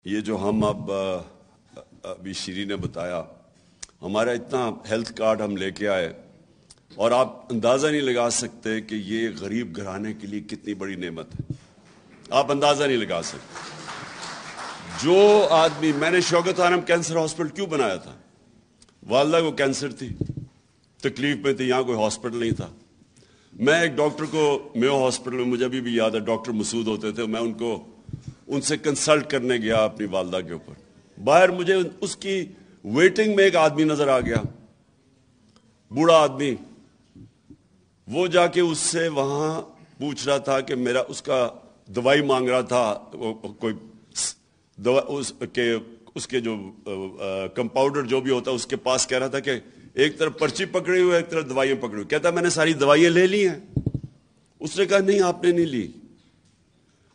یہ جو ہم ابھی شیری نے بتایا، ہمارا اتنا ہیلتھ کارڈ ہم لے کے آئے اور آپ اندازہ نہیں لگا سکتے کہ یہ غریب گھرانے کے لیے کتنی بڑی نعمت ہے. آپ اندازہ نہیں لگا سکتے. جو آدمی، میں نے شوکت خانم کینسر ہاسپٹل کیوں بنایا تھا؟ والدہ کو کینسر تھی، تکلیف میں تھی، یہاں کوئی ہاسپٹل نہیں تھا. میں ایک ڈاکٹر کو میو ہاسپٹل میں، مجھے ابھی بھی یاد ہے، ڈاکٹر مسعود ہوتے تھے، میں ان سے کنسلٹ کرنے گیا اپنی والدہ کے اوپر. باہر مجھے اس کی ویٹنگ میں ایک آدمی نظر آ گیا، بوڑھا آدمی. وہ جا کے اس سے وہاں پوچھ رہا تھا کہ میرا، اس کا دوائی مانگ رہا تھا، کوئی اس کے جو کمپاؤنڈر جو بھی ہوتا ہے اس کے پاس کہہ رہا تھا کہ ایک طرف پرچی پکڑی ہوئی، ایک طرف دوائیاں پکڑی ہوئی. کہتا میں نے ساری دوائیاں لے لی ہیں. اس نے کہا نہیں، آپ نے نہیں لی،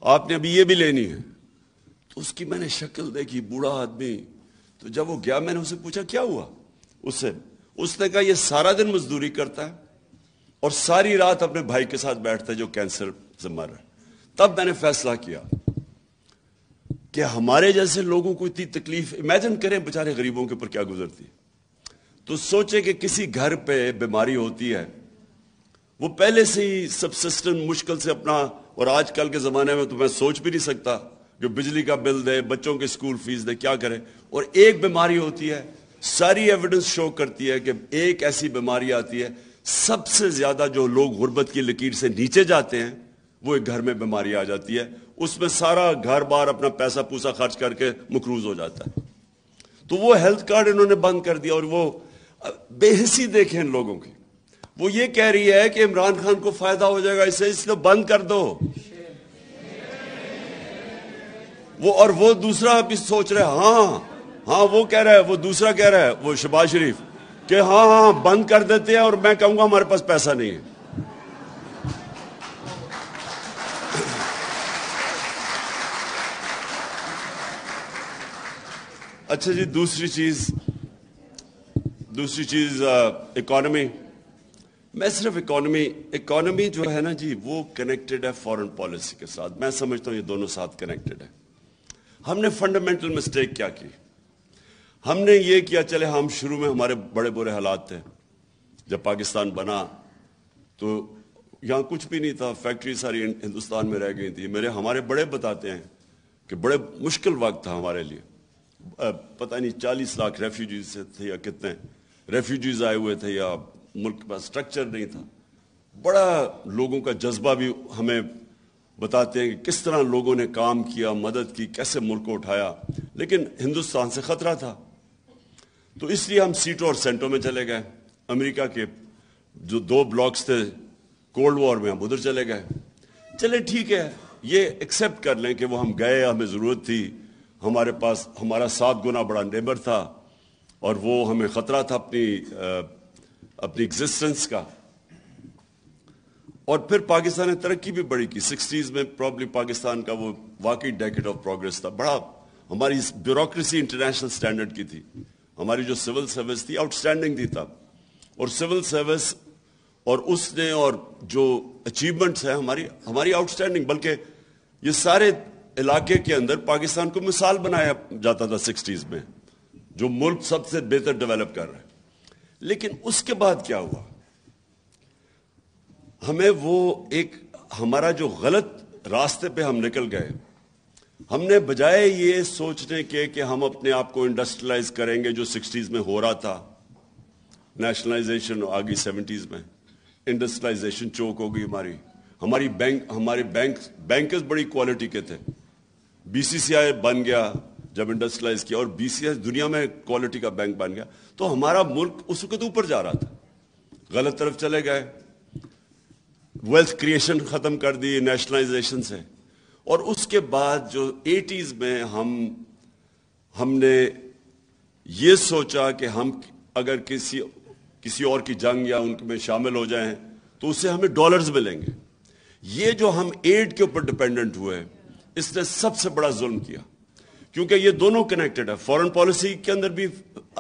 آپ نے ابھی یہ بھی لینی ہے. تو اس کی میں نے شکل دیکھی، بوڑھا آدمی. تو جب وہ گیا، میں نے اسے پوچھا کیا ہوا اس نے کہا یہ سارا دن مزدوری کرتا ہے اور ساری رات اپنے بھائی کے ساتھ بیٹھتا ہے جو کینسر سے مر رہا ہے. تب میں نے فیصلہ کیا کہ ہمارے جیسے لوگوں کو اتنی تکلیف، امیجن کریں بیچارے غریبوں کے اوپر کیا گزرتی. تو سوچے کہ کسی گھر پہ بیماری ہوتی ہے، وہ پہلے سے ہی سبسسٹنٹ مشکل سے اپنا، اور آج کل کے زمانے میں تو میں سوچ بھی نہیں سکتا، جو بجلی کا بل دے، بچوں کے اسکول فیس دے، کیا کرے. اور ایک بیماری ہوتی ہے، ساری ایویڈنس شو کرتی ہے کہ ایک ایسی بیماری آتی ہے، سب سے زیادہ جو لوگ غربت کی لکیر سے نیچے جاتے ہیں وہ ایک گھر میں بیماری آ جاتی ہے، اس میں سارا گھر بار اپنا پیسہ پوسا خرچ کر کے مقروض ہو جاتا ہے. تو وہ ہیلتھ کارڈ انہوں نے بند کر دیا. اور وہ بے حسی دیکھیں ان لوگوں کی، وہ یہ کہہ رہی ہے کہ عمران خان کو فائدہ ہو جائے گا اس سے بند کر دو. وہ دوسرا بھی سوچ رہے، ہاں وہ کہہ رہا ہے، وہ دوسرا کہہ رہا ہے، وہ شہباز شریف، کہ ہاں بند کر دیتے ہیں اور میں کہوں گا ہمارے پاس پیسہ نہیں ہے. اچھا جی، دوسری چیز اکانومی. میں صرف اکانومی جو ہے نا جی، وہ کنیکٹڈ ہے فورن پالیسی کے ساتھ. میں سمجھتا ہوں یہ دونوں ساتھ کنیکٹڈ ہے. ہم نے فنڈامنٹل مسٹیک کیا کی؟ ہم نے یہ کیا، چلے ہم شروع میں ہمارے بڑے برے حالات تھے. جب پاکستان بنا تو یہاں کچھ بھی نہیں تھا، فیکٹری ساری ہندوستان میں رہ گئی تھی. ہمارے بڑے بتاتے ہیں کہ بڑے مشکل وقت تھا ہمارے لیے. پتہ نہیں 40 لاکھ ریفیوجیز تھے یا کتنے ریفیوجیز آئے ہوئے تھے، یا ملک کے پاس سٹرکچر نہیں تھا. بڑا لوگوں کا جذبہ بھی ہمیں بتاتے ہیں کہ کس طرح لوگوں نے کام کیا، مدد کی، کیسے ملک کو اٹھایا. لیکن ہندوستان سے خطرہ تھا، تو اس لیے ہم سیٹوں اور سینٹوں میں چلے گئے. امریکہ کے جو 2 بلاکس تھے کولڈ وار میں، ہم ادھر چلے گئے. چلے ٹھیک ہے، یہ ایکسیپٹ کر لیں کہ وہ ہم گئے، ہمیں ضرورت تھی، ہمارے پاس ہمارا 7 گنا بڑا نیبر تھا اور وہ ہمیں خطرہ تھا اپنی ایگزسٹنس کا. اور پھر پاکستان نے ترقی بھی بڑی کی. 60s میں پرابلی پاکستان کا وہ واقعی ڈیکیڈ آف پروگریس تھا. بڑا ہماری بیوروکریسی انٹرنیشنل سٹینڈرڈ کی تھی. ہماری جو سول سروس تھی آؤٹ اسٹینڈنگ تھی تب. اور سول سروس اور اس نے، اور جو اچیومنٹس ہیں ہماری آؤٹ اسٹینڈنگ، بلکہ یہ سارے علاقے کے اندر پاکستان کو مثال بنایا جاتا تھا 60s میں، جو ملک سب سے بہتر ڈیولپ کر رہا ہے. لیکن اس کے بعد کیا ہوا؟ ہمیں وہ ہمارا جو غلط راستے پہ ہم نکل گئے. ہم نے بجائے یہ سوچنے کے کہ ہم اپنے آپ کو انڈسٹریلائز کریں گے، جو 60s میں ہو رہا تھا، نیشنلائزیشن آ گئی 70s میں، انڈسٹریلائزیشن چوک ہو گئی ہمارے بینکرز بڑی کوالٹی کے تھے. BCCI بن گیا جب انڈسٹریلائز کیا، اور BCCI دنیا میں کوالٹی کا بینک بن گیا. تو ہمارا ملک اس وقت اوپر جا رہا تھا. غلط طرف چلے گئے، ویلتھ کریشن ختم کر دی نیشنلائزیشن سے. اور اس کے بعد جو 80s میں ہم نے یہ سوچا کہ ہم اگر کسی اور کی جنگ یا ان میں شامل ہو جائیں تو اس سے ہمیں ڈالرز ملیں گے. یہ جو ہم ایڈ کے اوپر ڈپینڈنٹ ہوئے، اس نے سب سے بڑا ظلم کیا، کیونکہ یہ دونوں کنیکٹڈ ہے. فورن پالیسی کے اندر بھی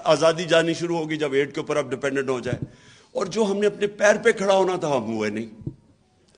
آزادی جانی شروع ہوگی جب ایڈ کے اوپر اب ڈپینڈنٹ ہو جائے. اور جو ہم نے اپنے پیر پہ کھڑا ہونا تھا ہم ہوئے نہیں.